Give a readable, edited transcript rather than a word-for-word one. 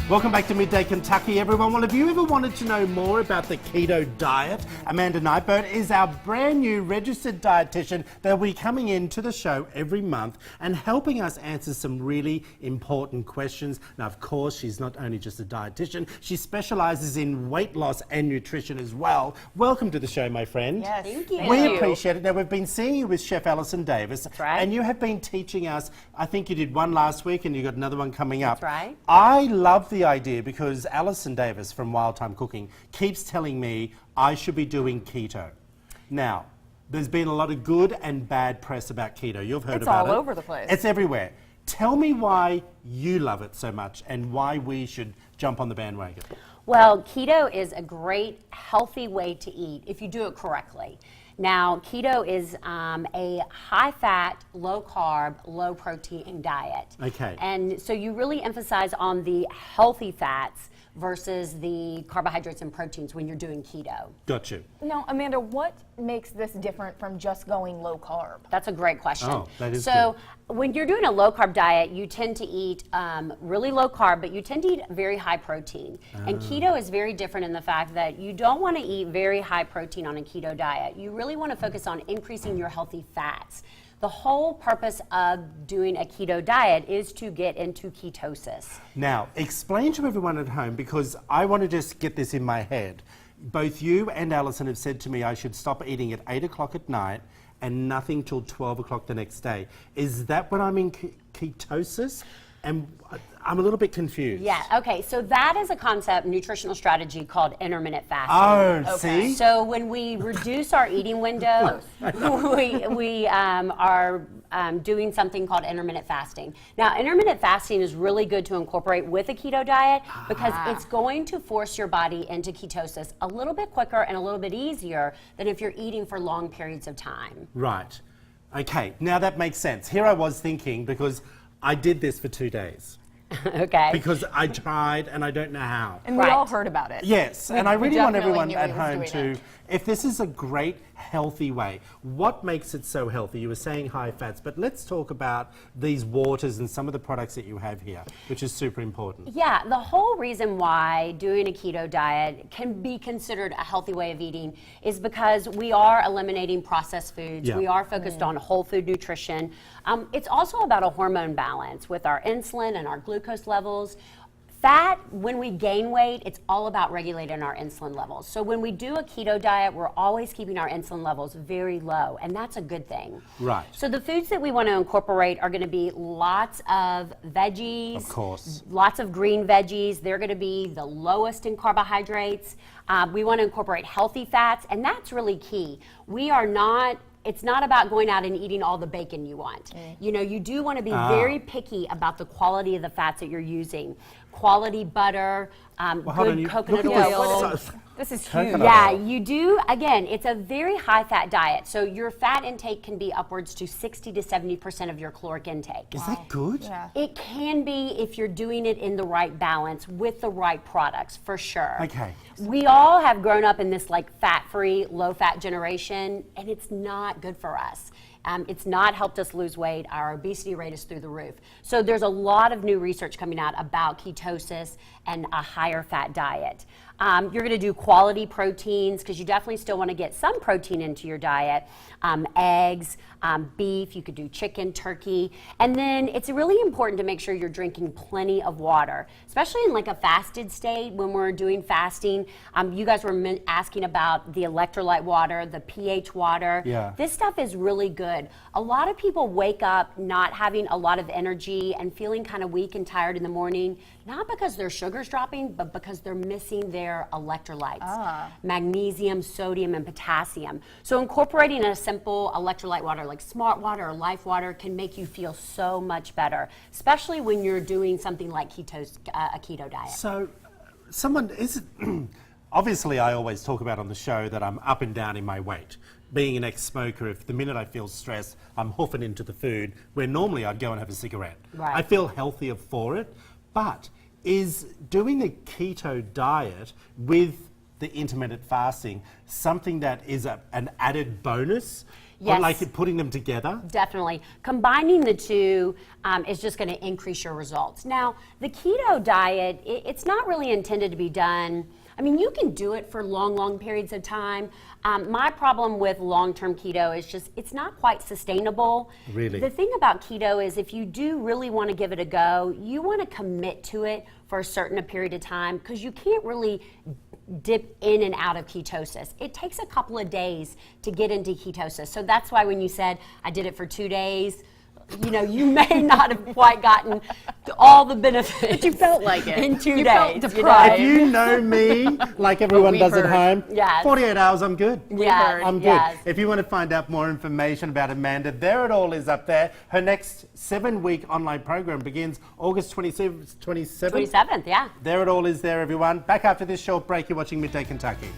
Welcome back to Midday Kentucky, everyone. Well, have you ever wanted to know more about the Keto Diet? Amanda Nighbert is our brand new registered dietitian that will be coming into the show every month and helping us answer some really important questions. Now, of course, she's not only just a dietitian, she specialises in weight loss and nutrition as well. Welcome to the show, my friend. Yes, thank you. We appreciate it. Now, we've been seeing you with Chef Alison Davis. That's right. And you have been teaching us, I think you did one last week and you got another one coming up. That's right. I love the idea because Alison Davis from Wild Time Cooking keeps telling me I should be doing keto. Now, there's been a lot of good and bad press about keto. You've heard about it. It's all over the place. It's everywhere. Tell me why you love it so much and why we should jump on the bandwagon. Well, keto is a great, healthy way to eat if you do it correctly. Now, keto is a high-fat, low-carb, low-protein diet. Okay. And so you really emphasize on the healthy fats versus the carbohydrates and proteins when you're doing keto. Got you. Now, Amanda, what makes this different from just going low carb? That's a great question. Oh, that is so when you're doing a low carb diet, you tend to eat really low carb, but you tend to eat very high protein. And keto is very different in the fact that you don't want to eat very high protein on a keto diet. You really want to focus on increasing your healthy fats. The whole purpose of doing a keto diet is to get into ketosis. Now, explain to everyone at home, because I want to just get this in my head. Both you and Alison have said to me I should stop eating at 8 o'clock at night and nothing till 12 o'clock the next day. Is that when I'm in ketosis? And I'm a little bit confused. Yeah, okay, so that is a concept, nutritional strategy called intermittent fasting. Oh, see? So when we reduce our eating window, we are doing something called intermittent fasting. Now, intermittent fasting is really good to incorporate with a keto diet because it's going to force your body into ketosis a little bit quicker and a little bit easier than if you're eating for long periods of time. Right. Okay, now that makes sense. Here I was thinking, because I did this for 2 days. Okay. Because I tried and I don't know how. And we all heard about it. Yes, and I really want definitely everyone knew at he was home doing to, if this is a great, healthy way, what makes it so healthy? You were saying high fats, but let's talk about these waters and some of the products that you have here, which is super important. Yeah, the whole reason why doing a keto diet can be considered a healthy way of eating is because we are eliminating processed foods. Yeah. We are focused on whole food nutrition. It's also about a hormone balance with our insulin and our glucose levels. Fat, when we gain weight, it's all about regulating our insulin levels. So when we do a keto diet, we're always keeping our insulin levels very low, and that's a good thing. Right. So the foods that we want to incorporate are going to be lots of veggies. Of course. Lots of green veggies. They're going to be the lowest in carbohydrates. We want to incorporate healthy fats, and that's really key. It's not about going out and eating all the bacon you want. You know, you do want to be very picky about the quality of the fats that you're using. Quality butter, good coconut oil. This is huge. Yeah, you do. Again, it's a very high fat diet. So your fat intake can be upwards to 60 to 70% of your caloric intake. Is that good? Yeah. It can be if you're doing it in the right balance with the right products, for sure. Okay. We all have grown up in this like fat-free, low-fat generation, and it's not good for us. It's not helped us lose weight. Our obesity rate is through the roof. So there's a lot of new research coming out about ketosis and a higher fat diet. You're going to do quality proteins because you definitely still want to get some protein into your diet. Eggs, beef, you could do chicken, turkey. And then it's really important to make sure you're drinking plenty of water, especially in like a fasted state when we're doing fasting. You guys were asking about the electrolyte water, the pH water. Yeah. This stuff is really good. A lot of people wake up not having a lot of energy and feeling kind of weak and tired in the morning, not because their sugar's dropping, but because they're missing their electrolytes, magnesium, sodium, and potassium. So incorporating a simple electrolyte water like Smart Water or Life Water can make you feel so much better, especially when you're doing something like a keto diet. So, obviously I always talk about on the show that I'm up and down in my weight. Being an ex-smoker, if the minute I feel stressed, I'm hoofing into the food, where normally I'd go and have a cigarette. Right. I feel healthier for it, but is doing the keto diet with the intermittent fasting something that is an added bonus? Yes. Or like putting them together? Definitely. Combining the two is just going to increase your results. Now, the keto diet, it's not really intended to be done. I mean, you can do it for long, long periods of time. My problem with long-term keto is just it's not quite sustainable. Really? The thing about keto is if you do really want to give it a go, you want to commit to it for a certain period of time because you can't really dip in and out of ketosis. It takes a couple of days to get into ketosis. So that's why when you said I did it for 2 days, you know, you may not have quite gotten all the benefits. But you felt like it. In 2 You days. felt deprived. If you know me, like everyone we does at heard. home, Yes. 48 hours, I'm good. Yes, I'm good. yes. If you want to find out more information about Amanda, there it all is up there. Her next 7-week online program begins August 27th. 27th, yeah. There it all is there, everyone. Back after this short break, you're watching Midday Kentucky.